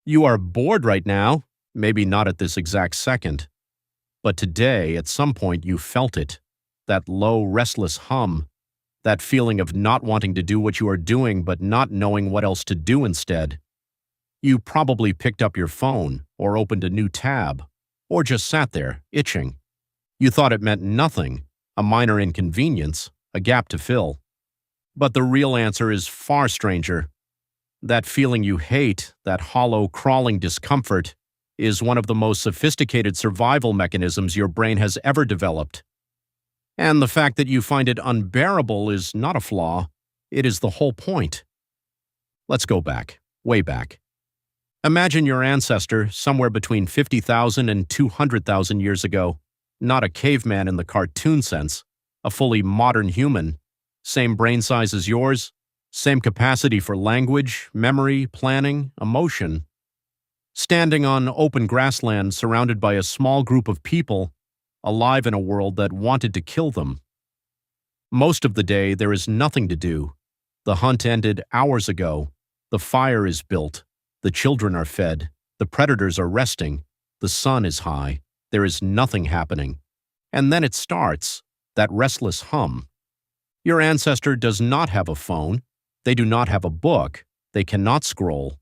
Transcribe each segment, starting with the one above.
You are bored right now, maybe not at this exact second, but today, at some point, you felt it. That low, restless hum, that feeling of not wanting to do what you are doing but not knowing what else to do instead. You probably picked up your phone, or opened a new tab, or just sat there, itching. You thought it meant nothing, a minor inconvenience, a gap to fill. But the real answer is far stranger. That feeling you hate, that hollow, crawling discomfort, is one of the most sophisticated survival mechanisms your brain has ever developed. And the fact that you find it unbearable is not a flaw, it is the whole point. Let's go back, way back. Imagine your ancestor somewhere between 50,000 and 200,000 years ago, not a caveman in the cartoon sense, a fully modern human, same brain size as yours, same capacity for language, memory, planning, emotion. Standing on open grassland surrounded by a small group of people, alive in a world that wanted to kill them. Most of the day, there is nothing to do. The hunt ended hours ago. The fire is built. The children are fed. The predators are resting. The sun is high. There is nothing happening. And then it starts, that restless hum. Your ancestor does not have a phone. They do not have a book. They cannot scroll.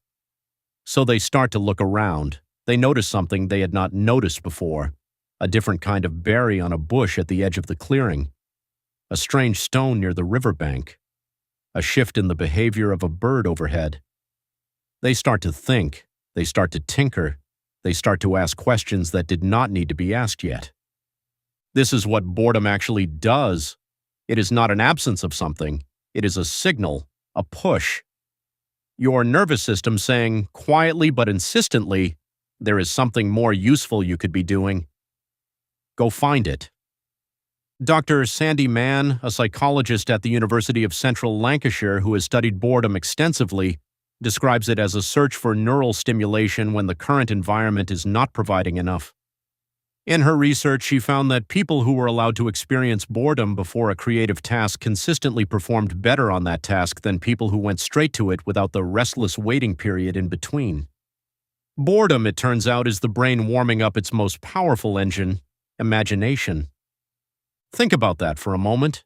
So they start to look around. They notice something they had not noticed before. A different kind of berry on a bush at the edge of the clearing. A strange stone near the riverbank. A shift in the behavior of a bird overhead. They start to think. They start to tinker. They start to ask questions that did not need to be asked yet. This is what boredom actually does. It is not an absence of something. It is a signal, a push. Your nervous system saying, quietly but insistently, there is something more useful you could be doing. Go find it. Dr. Sandy Mann, a psychologist at the University of Central Lancashire who has studied boredom extensively, describes it as a search for neural stimulation when the current environment is not providing enough. In her research, she found that people who were allowed to experience boredom before a creative task consistently performed better on that task than people who went straight to it without the restless waiting period in between. Boredom, it turns out, is the brain warming up its most powerful engine, imagination. Think about that for a moment.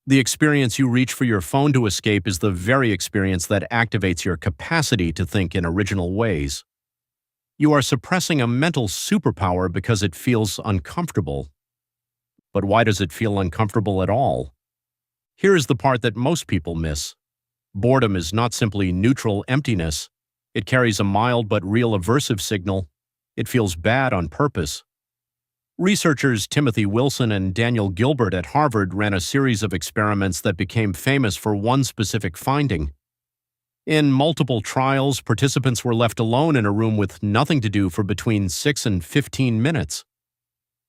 The experience you reach for your phone to escape is the very experience that activates your capacity to think in original ways. You are suppressing a mental superpower because it feels uncomfortable. But why does it feel uncomfortable at all? Here is the part that most people miss. Boredom is not simply neutral emptiness. It carries a mild but real aversive signal. It feels bad on purpose. Researchers Timothy Wilson and Daniel Gilbert at Harvard ran a series of experiments that became famous for one specific finding. In multiple trials, participants were left alone in a room with nothing to do for between 6 and 15 minutes.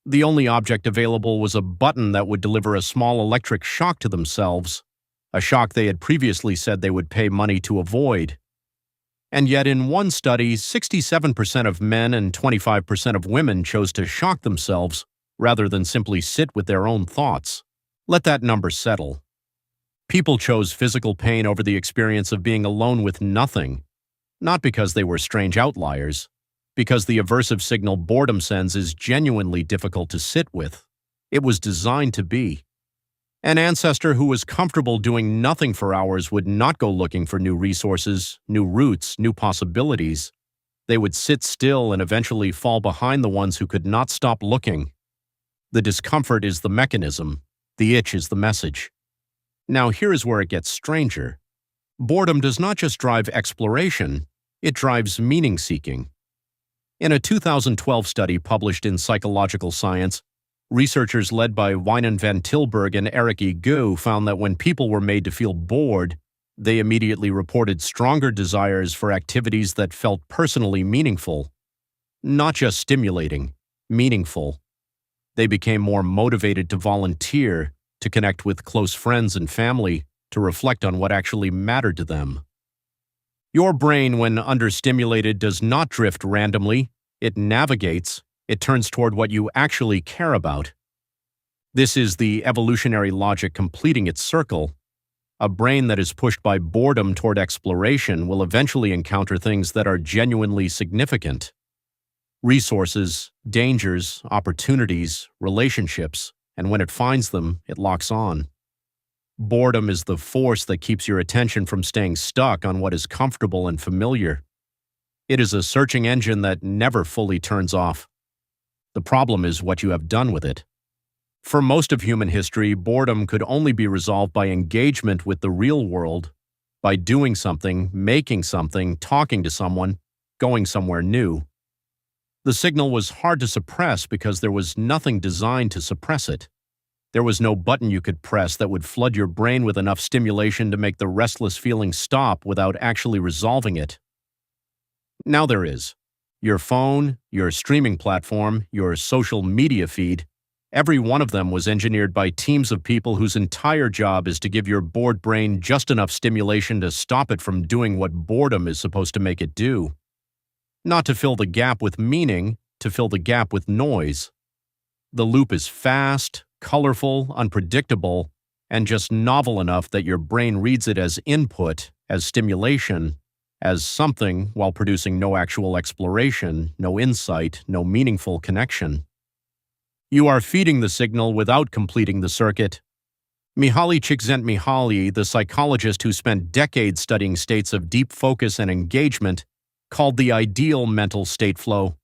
The only object available was a button that would deliver a small electric shock to themselves, a shock they had previously said they would pay money to avoid. And yet in one study, 67% of men and 25% of women chose to shock themselves rather than simply sit with their own thoughts. Let that number settle. People chose physical pain over the experience of being alone with nothing, not because they were strange outliers, because the aversive signal boredom sends is genuinely difficult to sit with. It was designed to be. An ancestor who was comfortable doing nothing for hours would not go looking for new resources, new routes, new possibilities. They would sit still and eventually fall behind the ones who could not stop looking. The discomfort is the mechanism. The itch is the message. Now here is where it gets stranger. Boredom does not just drive exploration, it drives meaning-seeking. In a 2012 study published in Psychological Science, researchers led by Wijnen van Tilburg and Eric E. Gu found that when people were made to feel bored, they immediately reported stronger desires for activities that felt personally meaningful. Not just stimulating, meaningful. They became more motivated to volunteer, to connect with close friends and family, to reflect on what actually mattered to them. Your brain, when understimulated, does not drift randomly. It navigates. It turns toward what you actually care about. This is the evolutionary logic completing its circle. A brain that is pushed by boredom toward exploration will eventually encounter things that are genuinely significant. Resources, dangers, opportunities, relationships, and when it finds them, it locks on. Boredom is the force that keeps your attention from staying stuck on what is comfortable and familiar. It is a searching engine that never fully turns off. The problem is what you have done with it. For most of human history, boredom could only be resolved by engagement with the real world, by doing something, making something, talking to someone, going somewhere new. The signal was hard to suppress because there was nothing designed to suppress it. There was no button you could press that would flood your brain with enough stimulation to make the restless feeling stop without actually resolving it. Now there is. Your phone, your streaming platform, your social media feed, every one of them was engineered by teams of people whose entire job is to give your bored brain just enough stimulation to stop it from doing what boredom is supposed to make it do. Not to fill the gap with meaning, to fill the gap with noise. The loop is fast, colorful, unpredictable, and just novel enough that your brain reads it as input, as stimulation, as something while producing no actual exploration, no insight, no meaningful connection. You are feeding the signal without completing the circuit. Mihaly Csikszentmihalyi, the psychologist who spent decades studying states of deep focus and engagement, called the ideal mental state flow.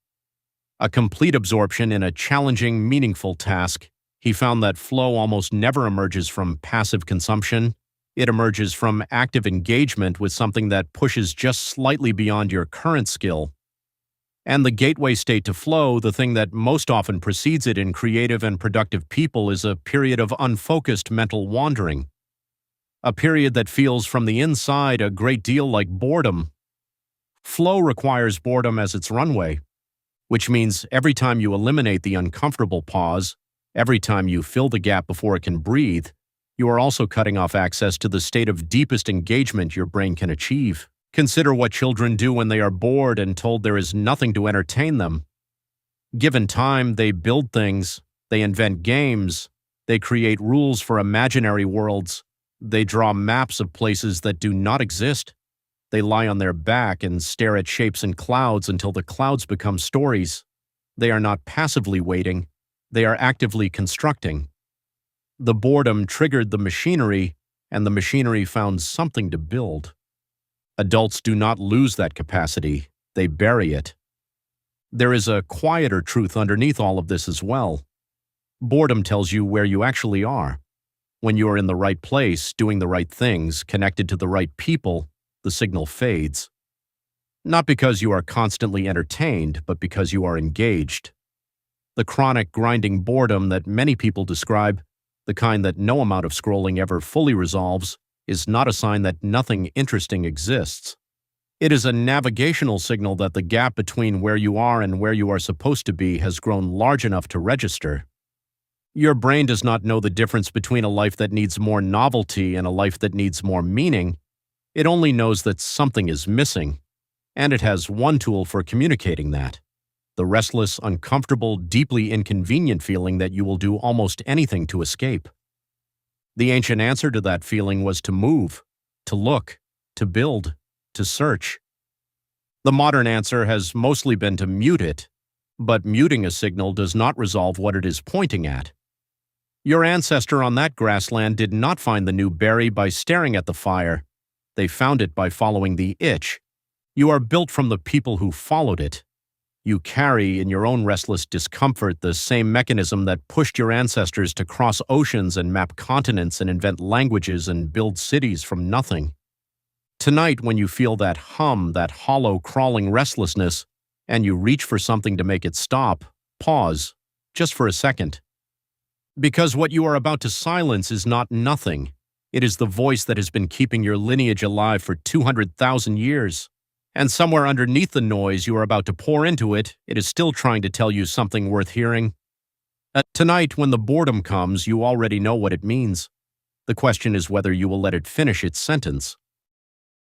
A complete absorption in a challenging, meaningful task. He found that flow almost never emerges from passive consumption. It emerges from active engagement with something that pushes just slightly beyond your current skill. And the gateway state to flow, the thing that most often precedes it in creative and productive people, is a period of unfocused mental wandering. A period that feels from the inside a great deal like boredom. Flow requires boredom as its runway, which means every time you eliminate the uncomfortable pause, every time you fill the gap before it can breathe, you are also cutting off access to the state of deepest engagement your brain can achieve. Consider what children do when they are bored and told there is nothing to entertain them. Given time, they build things, they invent games, they create rules for imaginary worlds, they draw maps of places that do not exist. They lie on their back and stare at shapes in clouds until the clouds become stories. They are not passively waiting. They are actively constructing. The boredom triggered the machinery, and the machinery found something to build. Adults do not lose that capacity. They bury it. There is a quieter truth underneath all of this as well. Boredom tells you where you actually are. When you are in the right place, doing the right things, connected to the right people, the signal fades. Not because you are constantly entertained, but because you are engaged. The chronic, grinding boredom that many people describe, the kind that no amount of scrolling ever fully resolves, is not a sign that nothing interesting exists. It is a navigational signal that the gap between where you are and where you are supposed to be has grown large enough to register. Your brain does not know the difference between a life that needs more novelty and a life that needs more meaning. It only knows that something is missing, and it has one tool for communicating that: the restless, uncomfortable, deeply inconvenient feeling that you will do almost anything to escape. The ancient answer to that feeling was to move, to look, to build, to search. The modern answer has mostly been to mute it, but muting a signal does not resolve what it is pointing at. Your ancestor on that grassland did not find the new berry by staring at the fire. They found it by following the itch. You are built from the people who followed it. You carry in your own restless discomfort the same mechanism that pushed your ancestors to cross oceans and map continents and invent languages and build cities from nothing. Tonight, when you feel that hum, that hollow, crawling restlessness, and you reach for something to make it stop, pause, just for a second. Because what you are about to silence is not nothing. It is the voice that has been keeping your lineage alive for 200,000 years. And somewhere underneath the noise you are about to pour into it, it is still trying to tell you something worth hearing. Tonight, when the boredom comes, you already know what it means. The question is whether you will let it finish its sentence.